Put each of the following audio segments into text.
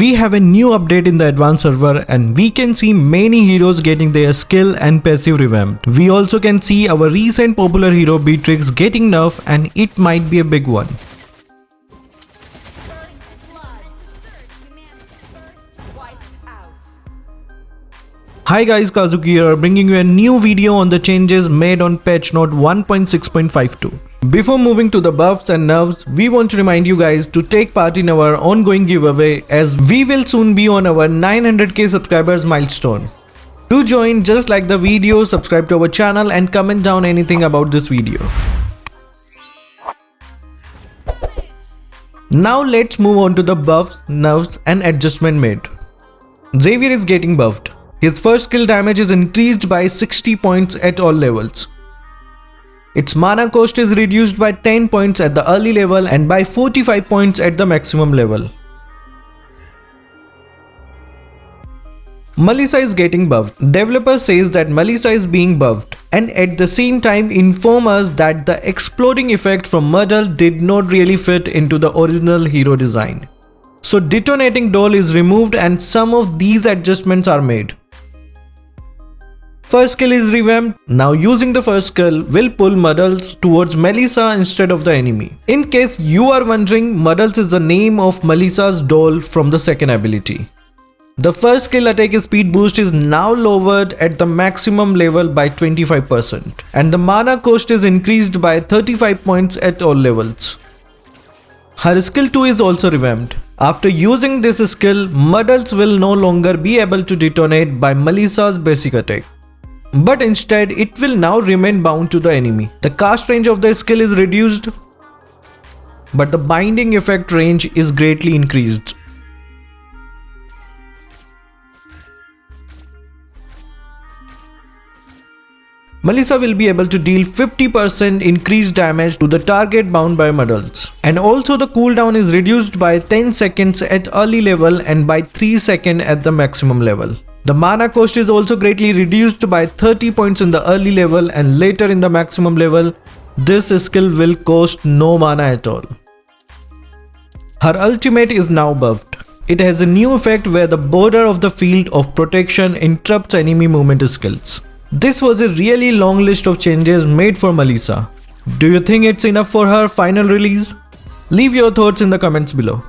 We have a new update in the advanced server and we can see many heroes getting their skill and passive revamped. We also can see our recent popular hero Beatrix getting nerf, and it might be a big one. Hi guys, Kazuki here, bringing you a new video on the changes made on patch note 1.6.52. Before moving to the buffs and nerfs, we want to remind you guys to take part in our ongoing giveaway, as we will soon be on our 900k subscribers milestone. To join, just like the video, subscribe to our channel and comment down anything about this video. Now let's move on to the buffs, nerfs and adjustment made. Xavier is getting buffed. His first skill damage is increased by 60 points at all levels. Its mana cost is reduced by 10 points at the early level and by 45 points at the maximum level. Melissa is getting buffed. Developer says that Melissa is being buffed and at the same time inform us that the exploding effect from Myrtle did not really fit into the original hero design. So detonating doll is removed and some of these adjustments are made. First skill is revamped. Now using the first skill will pull Muddles towards Melissa instead of the enemy. In case you are wondering, Muddles is the name of Melissa's doll from the second ability. The first skill attack speed boost is now lowered at the maximum level by 25% and the mana cost is increased by 35 points at all levels. Her skill 2 is also revamped. After using this skill, Muddles will no longer be able to detonate by Melissa's basic attack, but instead it will now remain bound to the enemy. The cast range of the skill is reduced, but the binding effect range is greatly increased. Melissa will be able to deal 50% increased damage to the target bound by Muddles. And also the cooldown is reduced by 10 seconds at early level and by 3 seconds at the maximum level. The mana cost is also greatly reduced by 30 points in the early level, and later in the maximum level, this skill will cost no mana at all. Her ultimate is now buffed. It has a new effect where the border of the field of protection interrupts enemy movement skills. This was a really long list of changes made for Melissa. Do you think it's enough for her final release? Leave your thoughts in the comments below.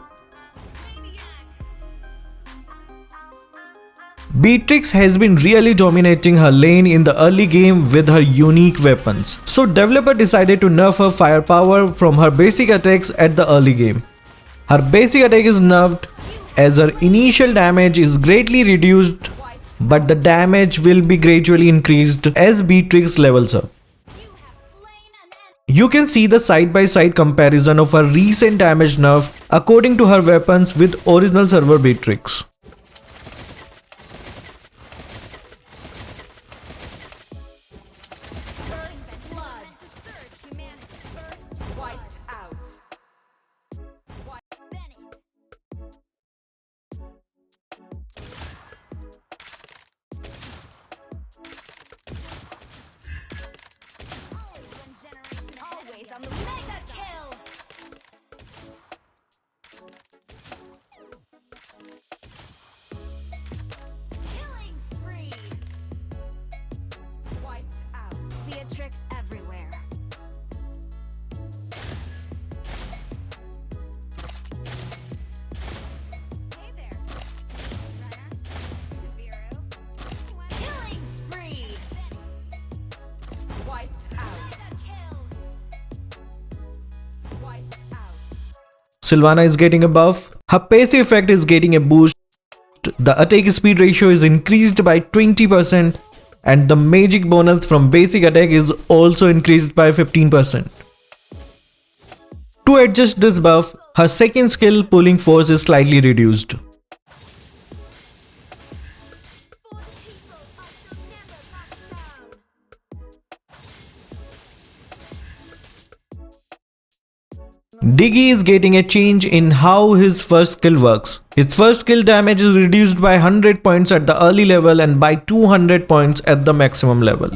Beatrix has been really dominating her lane in the early game with her unique weapons. So developer decided to nerf her firepower from her basic attacks at the early game. Her basic attack is nerfed as her initial damage is greatly reduced, but the damage will be gradually increased as Beatrix levels up. You can see the side-by-side comparison of her recent damage nerf according to her weapons with original server Beatrix. Beatrix everywhere. Hey there. Killing spree. Wiped out. Wiped out. Silvanna is getting a buff. Her passive effect is getting a boost. The attack speed ratio is increased by 20%. And the magic bonus from basic attack is also increased by 15%. To adjust this buff, her second skill pulling force is slightly reduced. Diggie is getting a change in how his first skill works. His first skill damage is reduced by 100 points at the early level and by 200 points at the maximum level.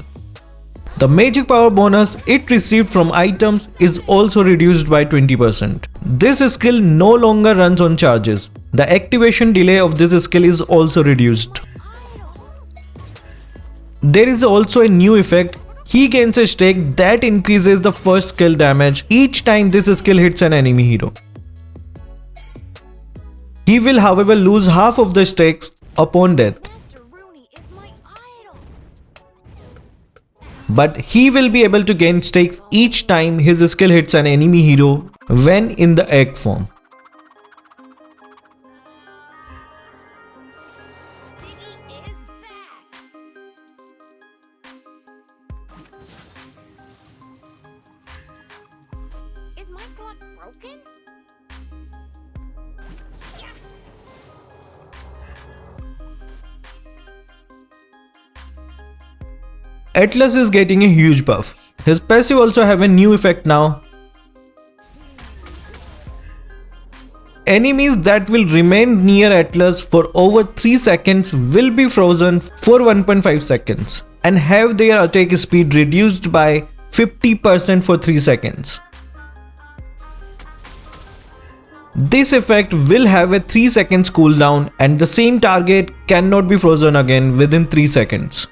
The magic power bonus it received from items is also reduced by 20%. This skill no longer runs on charges. The activation delay of this skill is also reduced. There is also a new effect. He gains a stake that increases the first skill damage each time this skill hits an enemy hero. He will however lose half of the stakes upon death. Mr. Rooney is my idol. But he will be able to gain stakes each time his skill hits an enemy hero when in the egg form. Diggie is back. Is my clock broken? Atlas is getting a huge buff. His passive also have a new effect now. Enemies that will remain near Atlas for over 3 seconds will be frozen for 1.5 seconds and have their attack speed reduced by 50% for 3 seconds. This effect will have a 3 seconds cooldown and the same target cannot be frozen again within 3 seconds.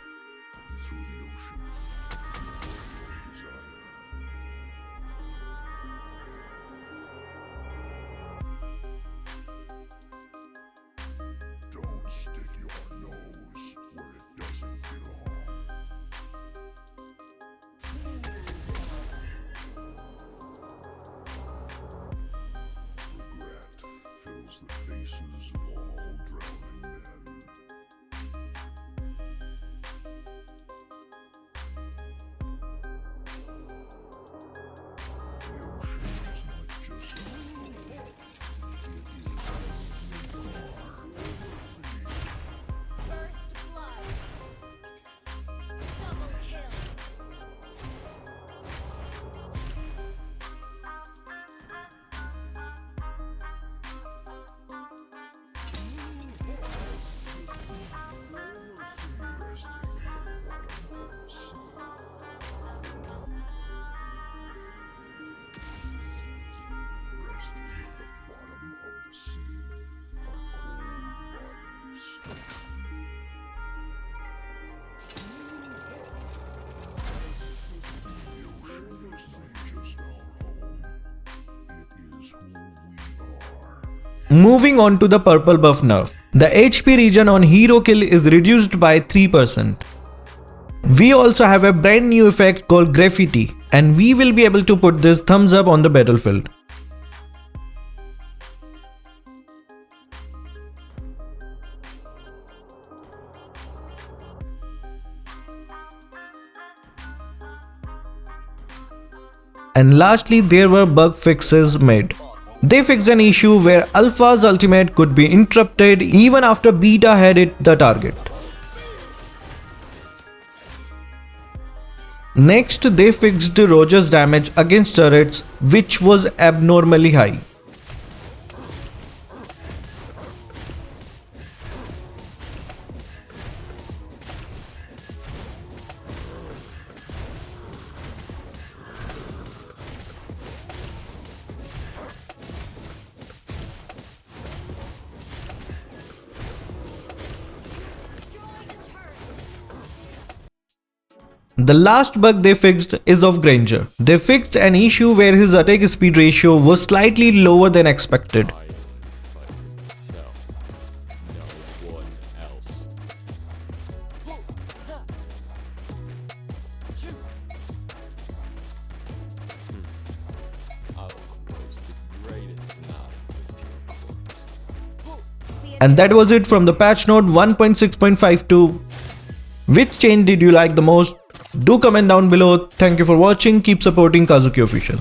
Don't stick your nose where it doesn't belong. Regret fills the faces of all drowning men. The ocean is not just a home, it is who we are. First blood. Double kill. Moving on to the purple buff nerf. The HP regen on hero kill is reduced by 3%. We also have a brand new effect called graffiti and we will be able to put this thumbs up on the battlefield. And lastly, there were bug fixes made. They fixed an issue where Alpha's ultimate could be interrupted even after Beta had hit the target. Next, they fixed Roger's damage against turrets, which was abnormally high. The last bug they fixed is of Granger. They fixed an issue where his attack speed ratio was slightly lower than expected. And that was it from the patch note 1.6.52. Which change did you like the most? Do comment down below. Thank you for watching. Keep supporting Kazuki Official.